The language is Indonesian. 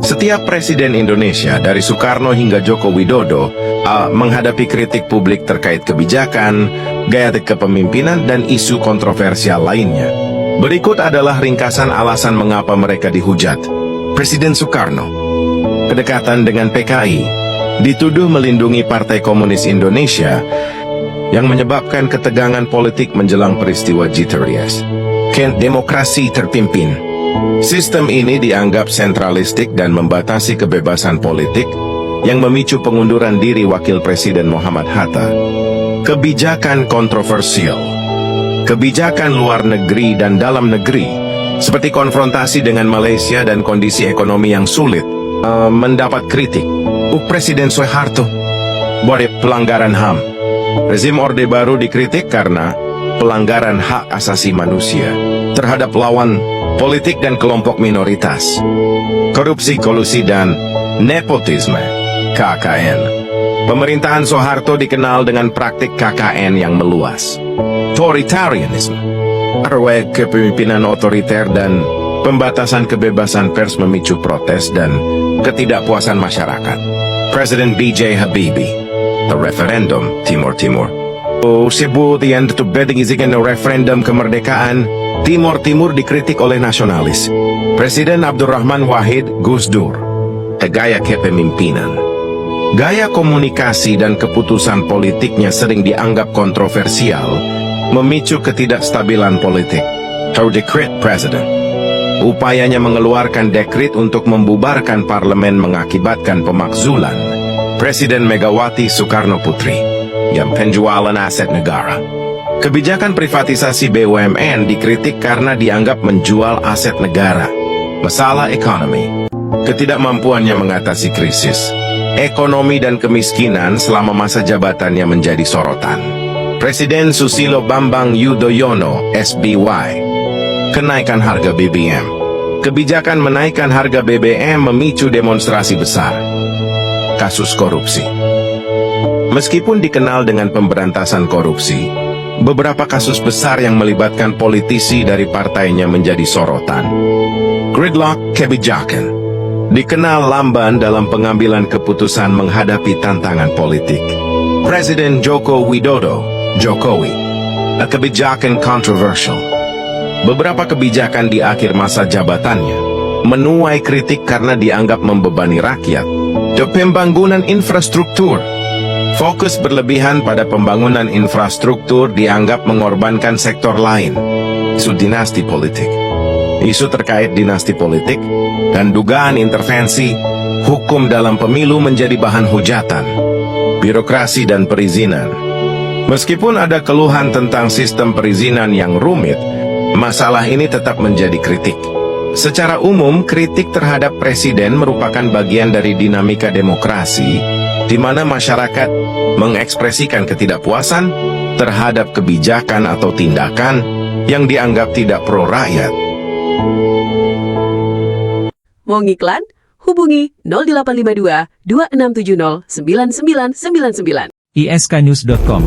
Setiap presiden Indonesia dari Soekarno hingga Joko Widodo menghadapi kritik publik terkait kebijakan, gaya kepemimpinan, dan isu kontroversial lainnya. Berikut adalah ringkasan alasan mengapa mereka dihujat. Presiden Soekarno, kedekatan dengan PKI, dituduh melindungi Partai Komunis Indonesia yang menyebabkan ketegangan politik menjelang peristiwa G30S. Demokrasi terpimpin. Sistem ini dianggap sentralistik dan membatasi kebebasan politik yang memicu pengunduran diri Wakil Presiden Muhammad Hatta. Kebijakan kontroversial. Kebijakan luar negeri dan dalam negeri, seperti konfrontasi dengan Malaysia dan kondisi ekonomi yang sulit, mendapat kritik. Presiden Soeharto, buat pelanggaran HAM. Rezim Orde Baru dikritik karena pelanggaran hak asasi manusia terhadap lawan politik dan kelompok minoritas, korupsi, kolusi, dan nepotisme, KKN. Pemerintahan Soeharto dikenal dengan praktik KKN yang meluas. Authoritarianism, kepemimpinan otoriter dan pembatasan kebebasan pers memicu protes dan ketidakpuasan masyarakat. Presiden B.J. Habibie, the referendum Timur Timur. Cebu yang betting referendum kemerdekaan Timur Timur dikritik oleh nasionalis. Presiden Abdurrahman Wahid Gus Dur, gaya kepemimpinan. Gaya komunikasi dan keputusan politiknya sering dianggap kontroversial, memicu ketidakstabilan politik. Dekret Presiden. Upayanya mengeluarkan dekret untuk membubarkan parlemen mengakibatkan pemakzulan Presiden Megawati Soekarno Putri yang penjualan aset negara. Kebijakan privatisasi BUMN dikritik karena dianggap menjual aset negara. Masalah ekonomi. Ketidakmampuannya mengatasi krisis ekonomi dan kemiskinan selama masa jabatannya menjadi sorotan. Presiden Susilo Bambang Yudhoyono, SBY. Kenaikan harga BBM. Kebijakan menaikkan harga BBM memicu demonstrasi besar. Kasus korupsi. Meskipun dikenal dengan pemberantasan korupsi, beberapa kasus besar yang melibatkan politisi dari partainya menjadi sorotan. Gridlock kebijakan. Dikenal lamban dalam pengambilan keputusan menghadapi tantangan politik. Presiden Joko Widodo, Jokowi. Kebijakan kontroversial. Beberapa kebijakan di akhir masa jabatannya menuai kritik karena dianggap membebani rakyat. Pembangunan infrastruktur. Fokus berlebihan pada pembangunan infrastruktur dianggap mengorbankan sektor lain. Isu dinasti politik. Isu terkait dinasti politik dan dugaan intervensi hukum dalam pemilu menjadi bahan hujatan. Birokrasi dan perizinan. Meskipun ada keluhan tentang sistem perizinan yang rumit, masalah ini tetap menjadi kritik. Secara umum, kritik terhadap presiden merupakan bagian dari dinamika demokrasi, di mana masyarakat mengekspresikan ketidakpuasan terhadap kebijakan atau tindakan yang dianggap tidak pro rakyat. Mau ngiklan? Hubungi 0852 2670 9999. isknews.com